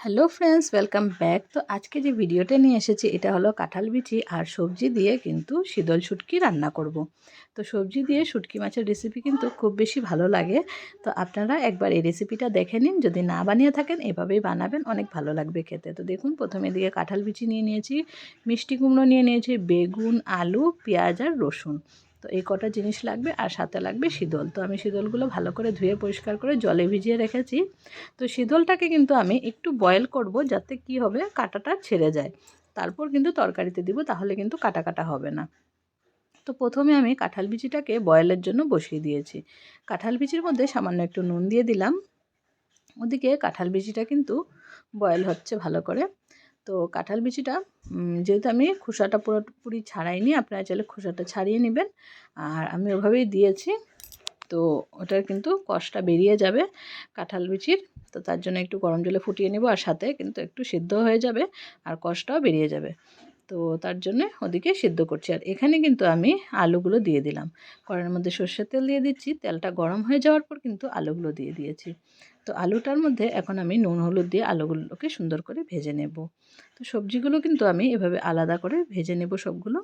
Hello friends, welcome back. তো আজকে যে ভিডিওটা নিয়ে এসেছি এটা হলো কাঁঠাল বিচি আর সবজি দিয়ে কিন্তু শীতল শুটকি রান্না করব। তো সবজি দিয়ে শুটকি মাছের রেসিপি কিন্তু খুব বেশি ভালো লাগে। তো আপনারা একবার এই রেসিপিটা দেখে নিন, যদি না বানিয়ে থাকেন এভাবেই বানাবেন, অনেক ভালো লাগবে খেতে। তো দেখুন, প্রথমে দিকে কাঁঠাল বিচি নিয়ে নিয়েছি, মিষ্টি কুমড়ো নিয়ে নিয়েছি, বেগুন, আলু, পেঁয়াজ আর রসুন। তো এই কটা জিনিস লাগবে, আর সাথে লাগবে শীতল। তো আমি শীতলগুলো ভালো করে ধুয়ে পরিষ্কার করে জলে ভিজিয়ে রেখেছি। তো শীতলটাকে কিন্তু আমি একটু বয়েল করব, যাতে কি হবে, কাঁটাটা ছেড়ে যায়। তারপর কিন্তু তরকারিতে দিব, তাহলে কিন্তু কাটা কাটা হবে না। তো প্রথমে আমি কাঁঠাল বিচিটাকে বয়েলের জন্য বসিয়ে দিয়েছি। কাঁঠাল বিচির মধ্যে সামান্য একটু নুন দিয়ে দিলাম। ওদিকে কাঁঠাল বিচিটা কিন্তু বয়েল হচ্ছে ভালো করে। তো কাঁঠাল বিচিটা যেহেতু আমি খোসাটা পুরোপুরি ছাড়াইনি, আপনারা চাইলে খোসাটা ছাড়িয়ে নেবেন। আর আমি ওভাবেই দিয়েছি। তো ওটার কিন্তু কষটা বেরিয়ে যাবে কাঁঠাল বিচির। তো তার জন্য একটু গরম জলে ফুটিয়ে নেব, আর সাথে কিন্তু একটু সিদ্ধ হয়ে যাবে আর কষটাও বেরিয়ে যাবে। তো তার জন্য ওদিকে সিদ্ধ করছি। আর এখানে কিন্তু আমি আলুগুলো দিয়ে দিলাম। কড়াইয়ের মধ্যে সর্ষের তেল দিয়ে দিচ্ছি, তেলটা গরম হয়ে যাওয়ার পর কিন্তু আলুগুলো দিয়ে দিয়েছি। তো আলুটার মধ্যে এখন আমি নুন হলুদ দিয়ে আলুগুলোকে সুন্দর করে ভেজে নেব। তো সবজিগুলো কিন্তু আমি এভাবে আলাদা করে ভেজে নেব সবগুলো।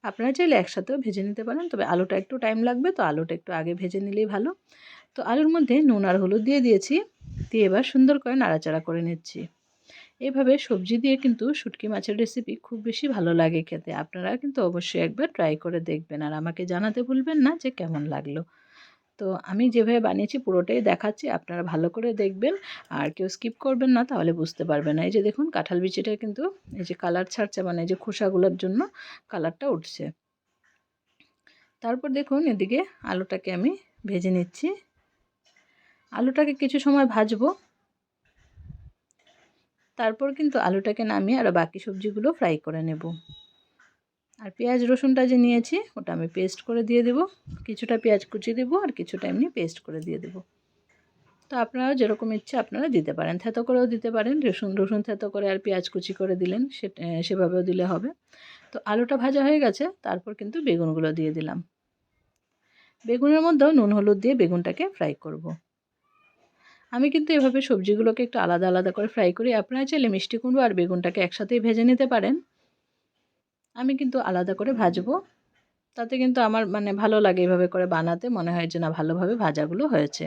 আপনারা চাইলে একসাথেও ভেজে নিতে পারেন, তবে আলুটা একটু টাইম লাগবে, তো আলুটা একটু আগে ভেজে নিলেই ভালো। তো আলুর মধ্যে নুন আর হলুদ দিয়ে দিয়েছি, দিয়ে এবার সুন্দর করে নাড়াচাড়া করে নিচ্ছি। এইভাবে সবজি দিয়ে কিন্তু শুটকি মাছের রেসিপি খুব বেশি ভালো লাগে খেতে। আপনারা কিন্তু অবশ্যই একবার ট্রাই করে দেখবেন, আর আমাকে জানাতে ভুলবেন না যে কেমন লাগলো। তো আমি যেভাবে বানিয়েছি পুরোটাই দেখাচ্ছি, আপনারা ভালো করে দেখবেন। আর কেউ স্কিপ করবেন না, তাহলে বুঝতে পারবেন না। এই যে দেখুন, কাঁঠাল বিচিটা কিন্তু এই যে কালার ছাড়ছে, মানে এই যে খোসাগুলোর জন্য কালারটা উঠছে। তারপর দেখুন, এদিকে আলুটাকে আমি ভেজে নিচ্ছি। আলুটাকে কিছু সময় ভাজবো, তারপর কিন্তু আলুটাকে নামিয়ে আরও বাকি সবজিগুলো ফ্রাই করে নেব। আর পেঁয়াজ রসুনটা যে নিয়েছি ওটা আমি পেস্ট করে দিয়ে দেব। কিছুটা পেঁয়াজ কুচি দেবো আর কিছুটা এমনি পেস্ট করে দিয়ে দেবো। তো আপনারা যেরকম ইচ্ছে আপনারা দিতে পারেন, থেতো করেও দিতে পারেন, রসুন থেতো করে আর পেঁয়াজ কুচি করে দিলেন, সেভাবেও দিলে হবে। তো আলুটা ভাজা হয়ে গেছে, তারপর কিন্তু বেগুনগুলো দিয়ে দিলাম। বেগুনের মধ্যেও নুন হলুদ দিয়ে বেগুনটাকে ফ্রাই করব। আমি কিন্তু এভাবে সবজিগুলোকে একটু আলাদা আলাদা করে ফ্রাই করি। আপনারা চাইলে মিষ্টি কুমড়ো আর বেগুনটাকে একসাথেই ভেজে নিতে পারেন। আমি কিন্তু আলাদা করে ভাজবো, তাতে কিন্তু আমার মানে ভালো লাগে এভাবে করে বানাতে, মনে হয় যে না ভালোভাবে ভাজাগুলো হয়েছে।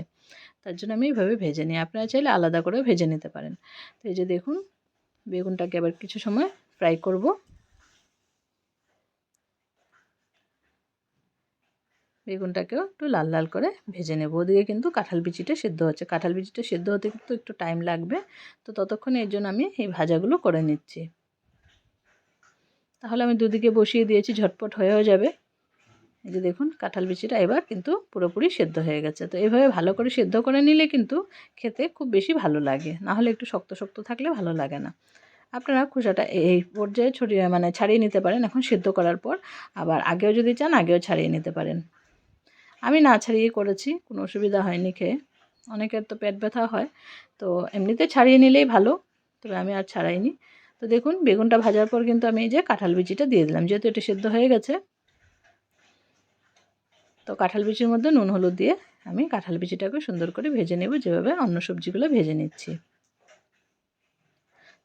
তার জন্য আমি এইভাবে ভেজে নিই, আপনারা চাইলে আলাদা করেও ভেজে নিতে পারেন। তো এই যে দেখুন, বেগুনটাকে আবার কিছু সময় ফ্রাই করব। বেগুনটাকেও একটু লাল লাল করে ভেজে নেব। ওদিকে কিন্তু কাঁঠাল বিচিটা সেদ্ধ হচ্ছে, কাঁঠাল বিচিটা সেদ্ধ হতে কিন্তু একটু টাইম লাগবে। তো ততক্ষণে এর জন্য আমি এই ভাজাগুলো করে নিচ্ছি। তাহলে আমি দুদিকে বসিয়ে দিয়েছি, ঝটপট হয়েও যাবে। এই যে দেখুন, কাঁঠাল বিচিটা এবার কিন্তু পুরোপুরি সেদ্ধ হয়ে গেছে। তো এইভাবে ভালো করে সেদ্ধ করে নিলে কিন্তু খেতে খুব বেশি ভালো লাগে, না হলে একটু শক্ত শক্ত থাকলে ভালো লাগে না। আপনারা খোসাটা এই পর্যায়ে ছাড়িয়ে নিতে পারেন এখন সেদ্ধ করার পর। আবার আগেও যদি চান আগেও ছাড়িয়ে নিতে পারেন। আমি না ছাড়িয়ে করেছি, কোনো অসুবিধা হয়নি খেয়ে। অনেকের তো পেট ব্যথা হয়, তো এমনিতে ছাড়িয়ে নিলেই ভালো, তবে আমি আর ছাড়াইনি। তো দেখুন, বেগুনটা ভাজার পর কিন্তু আমি এই যে কাঁঠাল বিচিটা দিয়ে দিলাম, যেহেতু এটা সেদ্ধ হয়ে গেছে। তো কাঁঠাল বিচির মধ্যে নুন হলুদ দিয়ে আমি কাঁঠাল বিচিটাকে সুন্দর করে ভেজে নেব, যেভাবে অন্য সবজিগুলো ভেজে নিচ্ছি।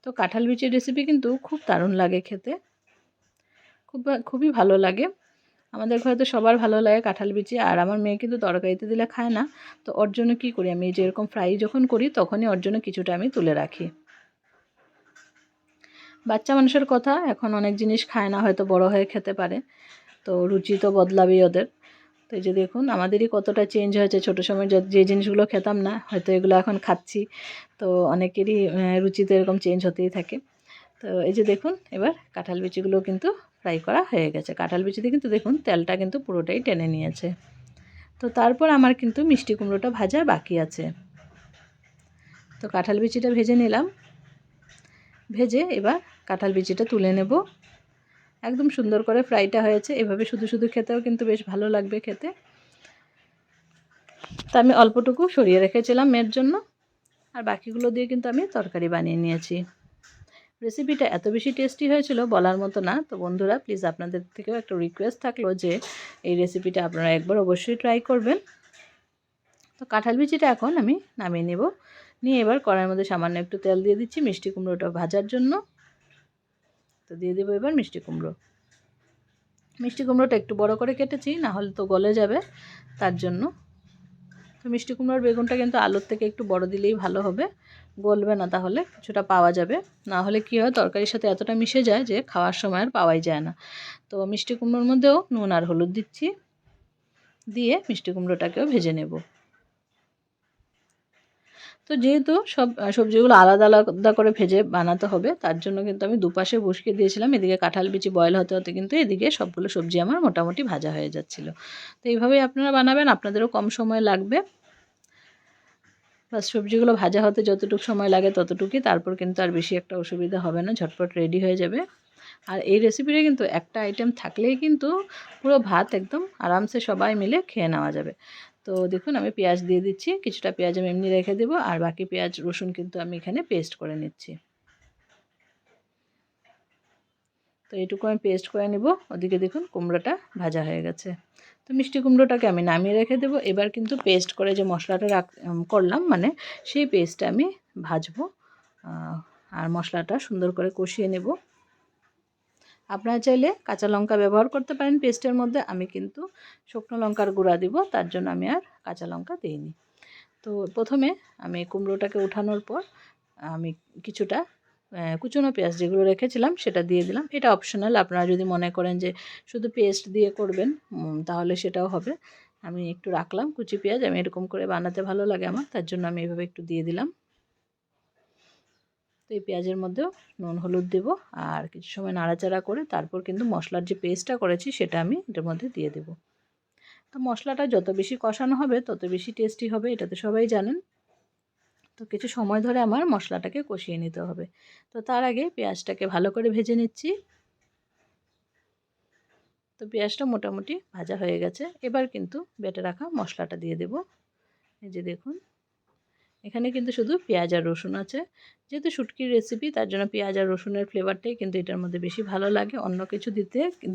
তো কাঁঠাল বিচির রেসিপি কিন্তু খুব দারুণ লাগে খেতে, খুবই ভালো লাগে। আমাদের ঘরে তো সবার ভালো লাগে কাঁঠাল বিচি, আর আমার মেয়ে কিন্তু তরকারিতে দিলে খায় না। তো ওর জন্য কী করি, আমি যেরকম ফ্রাই যখন করি তখনই ওর জন্য কিছুটা আমি তুলে রাখি। বাচ্চা মানুষের কথা, এখন অনেক জিনিস খায় না, হয়তো বড় হয়ে খেতে পারে। তো রুচি তো বদলাবেই ওদের। তো এই যে দেখুন, আমাদেরই কতটা চেঞ্জ হয়েছে। ছোটো সময় যে জিনিসগুলো খেতাম না, হয়তো এগুলো এখন খাচ্ছি। তো অনেকেরই রুচি তো এরকম চেঞ্জ হতেই থাকে। তো এই যে দেখুন, এবার কাঁঠাল বিচিগুলো কিন্তু ফ্রাই করা হয়ে গেছে। কাঁঠাল বিচিতে কিন্তু দেখুন তেলটা কিন্তু পুরোটাই টেনে নিয়েছে। তো তারপর আমার কিন্তু মিষ্টি কুমড়োটা ভাজা বাকি আছে। তো কাঁঠাল বিচিটা ভেজে নিলাম, ভেজে এবার কাঁঠাল বিচিটা তুলে নেব। একদম সুন্দর করে ফ্রাইটা হয়েছে। এভাবে শুধু শুধু খেতেও কিন্তু বেশ ভালো লাগবে খেতে। তো আমি অল্পটুকু সরিয়ে রেখেছিলাম মেয়ের জন্য, আর বাকিগুলো দিয়ে কিন্তু আমি তরকারি বানিয়ে নিয়েছি। রেসিপিটা এত বেশি টেস্টি হয়েছিল বলার মতো না। তো বন্ধুরা, প্লিজ আপনাদের থেকেও একটা রিকোয়েস্ট থাকলো যে এই রেসিপিটা আপনারা একবার অবশ্যই ট্রাই করবেন। তো কাঁঠাল বিচিটা এখন আমি নামিয়ে নেব। নিয়ে এবার কড়াইয়ের মধ্যে সামান্য একটু তেল দিয়ে দিচ্ছি মিষ্টি কুমড়োটা ভাজার জন্য। তো দিয়ে দেবো এবার মিষ্টি কুমড়ো। মিষ্টি কুমড়োটা একটু বড় করে কেটেছি, না হলে তো গলে যাবে, তার জন্য। তো মিষ্টি কুমড়োর বেগুনটা কিন্তু আলুর থেকে একটু বড় দিলেই ভালো হবে, গলবে না, তাহলে কিছুটা পাওয়া যাবে। না হলে কী হয়, তরকারির সাথে এতটা মিশে যায় যে খাওয়ার সময় আর পাওয়াই যায় না। তো মিষ্টি কুমড়োর মধ্যেও নুন আর হলুদ দিচ্ছি, দিয়ে মিষ্টি কুমড়োটাকেও ভেজে নেব। তো যেহেতু সব সবজিগুলো আলাদা আলাদা করে ভেজে বানাতে হবে, তার জন্য কিন্তু আমি দুপাশে বসিয়ে দিয়েছিলাম। এদিকে কাঁঠাল বিচি বয়েল হতে হতে কিন্তু এদিকে সবগুলো সবজি আমার মোটামুটি ভাজা হয়ে যাচ্ছিল। তো এইভাবেই আপনারা বানাবেন, আপনাদেরও কম সময় লাগবে। বাস সবজিগুলো ভাজা হতে যতটুকু সময় লাগে ততটুকুই, তারপর কিন্তু আর বেশি একটা অসুবিধা হবে না, ঝটপট রেডি হয়ে যাবে। আর এই রেসিপিটা কিন্তু একটা আইটেম থাকলেই কিন্তু পুরো ভাত একদম আরামসে সবাই মিলে খেয়ে নেওয়া যাবে। তো দেখুন আমি পেঁয়াজ দিয়ে দিচ্ছি, কিছুটা পেঁয়াজ আমি এমনি রেখে দেবো, আর বাকি পেঁয়াজ রসুন কিন্তু আমি এখানে পেস্ট করে নিচ্ছি। তো এইটুকু আমি পেস্ট করে নেব। ওদিকে দেখুন কুমড়োটা ভাজা হয়ে গেছে। তো মিষ্টি কুমড়োটাকে আমি নামিয়ে রেখে দেবো। এবার কিন্তু পেস্ট করে যে মশলাটা করলাম, মানে সেই পেস্টটা আমি ভাজবো, আর মশলাটা সুন্দর করে কষিয়ে নেব। আপনারা চাইলে কাঁচা লঙ্কা ব্যবহার করতে পারেন পেস্টের মধ্যে, আমি কিন্তু শুকনো লঙ্কার গুঁড়া দিব, তার জন্য আমি আর কাঁচা লঙ্কা দিইনি। তো প্রথমে আমি কুমড়োটাকে উঠানোর পর আমি কিছুটা কুচনো পেঁয়াজ যেগুলো রেখেছিলাম সেটা দিয়ে দিলাম। এটা অপশনাল, আপনারা যদি মনে করেন যে শুধু পেস্ট দিয়ে করবেন তাহলে সেটাও হবে। আমি একটু রাখলাম কুচি পেঁয়াজ, আমি এরকম করে বানাতে ভালো লাগে আমার, তার জন্য আমি এভাবে একটু দিয়ে দিলাম। তো এই পেঁয়াজের মধ্যেও নুন হলুদ দেব, আর কিছু সময় নাড়াচাড়া করে তারপর কিন্তু মশলার যে পেস্টটা করেছি সেটা আমি এটার মধ্যে দিয়ে দেব। তো মশলাটা যত বেশি কষানো হবে তত বেশি টেস্টি হবে, এটা তো সবাই জানেন। তো কিছু সময় ধরে আমার মশলাটাকে কষিয়ে নিতে হবে। তো তার আগে পেঁয়াজটাকে ভালো করে ভেজে নিচ্ছি। তো পেঁয়াজটা মোটামুটি ভাজা হয়ে গেছে, এবার কিন্তু বেটে রাখা মশলাটা দিয়ে দেব। এই যে দেখুন, এখানে কিন্তু শুধু পেঁয়াজ আর রসুন আছে, যেহেতু শুটকির রেসিপি তার জন্য পেঁয়াজ আর রসুনের ফ্লেভারটাই কিন্তু এটার মধ্যে বেশি ভালো লাগে। অন্য কিছু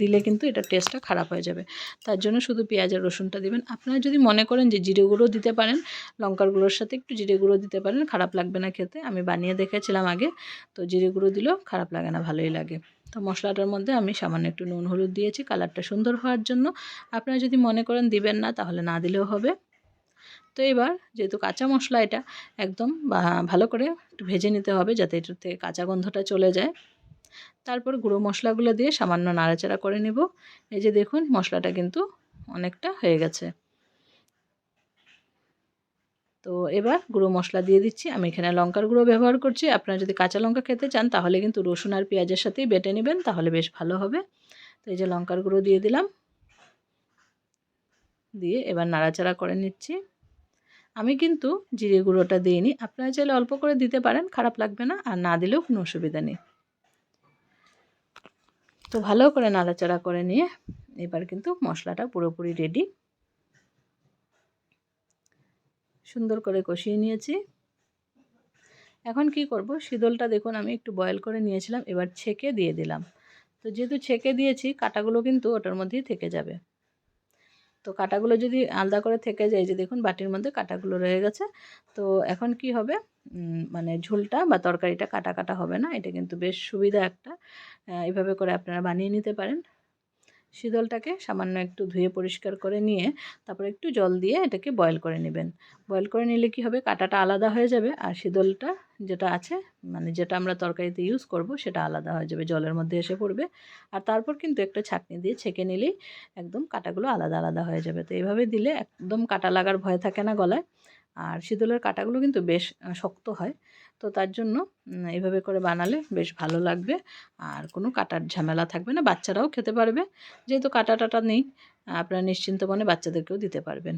দিলে কিন্তু এটার টেস্টটা খারাপ হয়ে যাবে, তার জন্য শুধু পেঁয়াজ আর রসুনটা দিবেন। আপনারা যদি মনে করেন যে জিরে গুঁড়ো দিতে পারেন, লঙ্কার গুঁড়োর সাথে একটু জিরে গুঁড়ো দিতে পারেন, খারাপ লাগবে না খেতে। আমি বানিয়ে দেখেছিলাম আগে, তো জিরে গুঁড়ো দিলেও খারাপ লাগে না, ভালোই লাগে। তো মশলাটার মধ্যে আমি সামান্য একটু নুন হলুদ দিয়েছি কালারটা সুন্দর হওয়ার জন্য। আপনারা যদি মনে করেন দিবেন না, তাহলে না দিলেও হবে। তো এবার যেহেতু কাঁচা মশলা, এটা একদম ভালো করে একটু ভেজে নিতে হবে যাতে এটার থেকে কাঁচা গন্ধটা চলে যায়। তারপর গুঁড়ো মশলাগুলো দিয়ে সামান্য নাড়াচাড়া করে নেব। এই যে দেখুন মশলাটা কিন্তু অনেকটা হয়ে গেছে। তো এবার গুঁড়ো মশলা দিয়ে দিচ্ছি, আমি এখানে লঙ্কার গুঁড়ো ব্যবহার করছি। আপনারা যদি কাঁচা লঙ্কা খেতে চান তাহলে কিন্তু রসুন আর পেঁয়াজের সাথেই বেটে নেবেন, তাহলে বেশ ভালো হবে। তো এই যে লঙ্কার গুঁড়ো দিয়ে দিলাম, দিয়ে এবার নাড়াচাড়া করে নিচ্ছি। আমি কিন্তু জিরে গুঁড়োটা দিইনি, আপনারা চাইলে অল্প করে দিতে পারেন, খারাপ লাগবে না, আর না দিলেও কোনো অসুবিধা নেই। তো ভালো করে নাড়াচাড়া করে নিয়ে এবার কিন্তু মশলাটা পুরোপুরি রেডি। সুন্দর করে কষিয়ে নিয়েছি। এখন কি করব, শীতলটা দেখুন আমি একটু বয়েল করে নিয়েছিলাম, এবার ছেঁকে দিয়ে দিলাম। তো যেহেতু ছেঁকে দিয়েছি, কাঁটাগুলো কিন্তু ওটার মধ্যেই থেকে যাবে। তো কাঁটাগুলো যদি আলাদা করে থেকে যায়, যে দেখুন বাটির মধ্যে কাঁটাগুলো রয়ে গেছে। তো এখন কি হবে, মানে ঝোলটা বা তরকারিটা কাটা কাটা হবে না, এটা কিন্তু বেশ সুবিধা একটা। এভাবে করে আপনারা বানিয়ে নিতে পারেন। শীতলটাকে সামান্য একটু ধুয়ে পরিষ্কার করে নিয়ে তারপর একটু জল দিয়ে এটাকে বয়েল করে নেবেন। বয়েল করে নিলে কি হবে, কাঁটাটা আলাদা হয়ে যাবে, আর শীতলটা যেটা আছে, মানে যেটা আমরা তরকারিতে ইউজ করব সেটা আলাদা হয়ে যাবে, জলের মধ্যে এসে পড়বে। আর তারপর কিন্তু একটা ছাঁকনি দিয়ে ছেঁকে নিলেই একদম কাঁটাগুলো আলাদা আলাদা হয়ে যাবে। তো এইভাবে দিলে একদম কাঁটা লাগার ভয় থাকে না গলায়। আর শীতলের কাঁটাগুলো কিন্তু বেশ শক্ত হয়। তো তার জন্য এইভাবে করে বানালে বেশ ভালো লাগবে, আর কোনো কাটার ঝামেলা থাকবে না, বাচ্চারাও খেতে পারবে। যেহেতু কাটা টাটা নেই, আপনারা নিশ্চিন্ত মনে বাচ্চাদেরকেও দিতে পারবেন।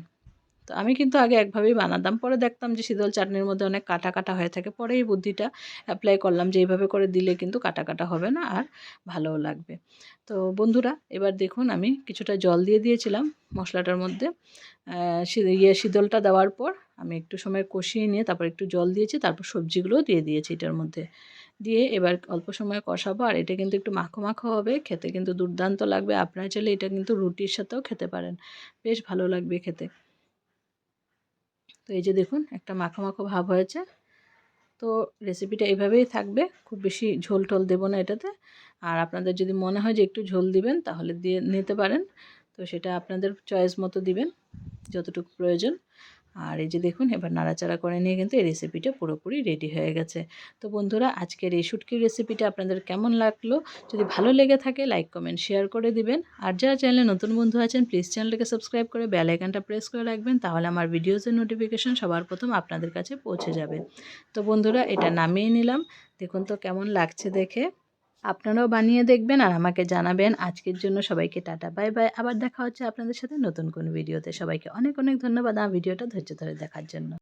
তো আমি কিন্তু আগে একভাবেই বানাতাম, পরে দেখতাম যে শীতল চাটনির মধ্যে অনেক কাটা কাটা হয়ে থাকে, পরে এই বুদ্ধিটা অ্যাপ্লাই করলাম যে এইভাবে করে দিলে কিন্তু কাটা কাটা হবে না, আর ভালোও লাগবে। তো বন্ধুরা, এবার দেখুন আমি কিছুটা জল দিয়ে দিয়েছিলাম মশলাটার মধ্যে। শীতলটা দেওয়ার পর আমি একটু সময় কষিয়ে নিয়ে তারপর একটু জল দিয়েছি, তারপর সবজিগুলোও দিয়ে দিয়েছি এটার মধ্যে। দিয়ে এবার অল্প সময় কষাবো, আর এটা কিন্তু একটু মাখো মাখো হবে, খেতে কিন্তু দুর্দান্ত লাগবে। আপনারা চাইলে এটা কিন্তু রুটির সাথেও খেতে পারেন, বেশ ভালো লাগবে খেতে। তো এই যে দেখুন একটা মাখো মাখো ভাব হয়েছে। তো রেসিপিটা এইভাবেই থাকবে, খুব বেশি ঝোল টোল দেবো না এটাতে। আর আপনাদের যদি মনে হয় যে একটু ঝোল দিবেন তাহলে দিয়ে নিতে পারেন, তো সেটা আপনাদের চয়েস মতো দিবেন যতটুকু প্রয়োজন। আর এই যে দেখুন এবার নাড়াচাড়া করে নিয়ে কিন্তু এই রেসিপিটা পুরোপুরি রেডি হয়ে গেছে। তো বন্ধুরা আজকের এই শুটকির রেসিপিটা আপনাদের কেমন লাগলো? যদি ভালো লেগে থাকে লাইক কমেন্ট শেয়ার করে দিবেন। আর যারা চ্যানেলে নতুন বন্ধু আছেন প্লিজ চ্যানেলটাকে সাবস্ক্রাইব করে বেল আইকনটা প্রেস করে রাখবেন, তাহলে আমার ভিডিওসের নোটিফিকেশন সবার প্রথম আপনাদের কাছে পৌঁছে যাবে। তো বন্ধুরা এটা নামিয়ে নিলাম, দেখুন তো কেমন লাগছে দেখে। আপনারাও বানিয়ে দেখবেন আর আমাকে জানাবেন। আজকের জন্য সবাইকে টাটা বাই বাই। আবার দেখা হচ্ছে আপনাদের সাথে নতুন কোনো ভিডিওতে। সবাইকে অনেক অনেক ধন্যবাদ আমার ভিডিওটা ধৈর্য ধরে দেখার জন্য।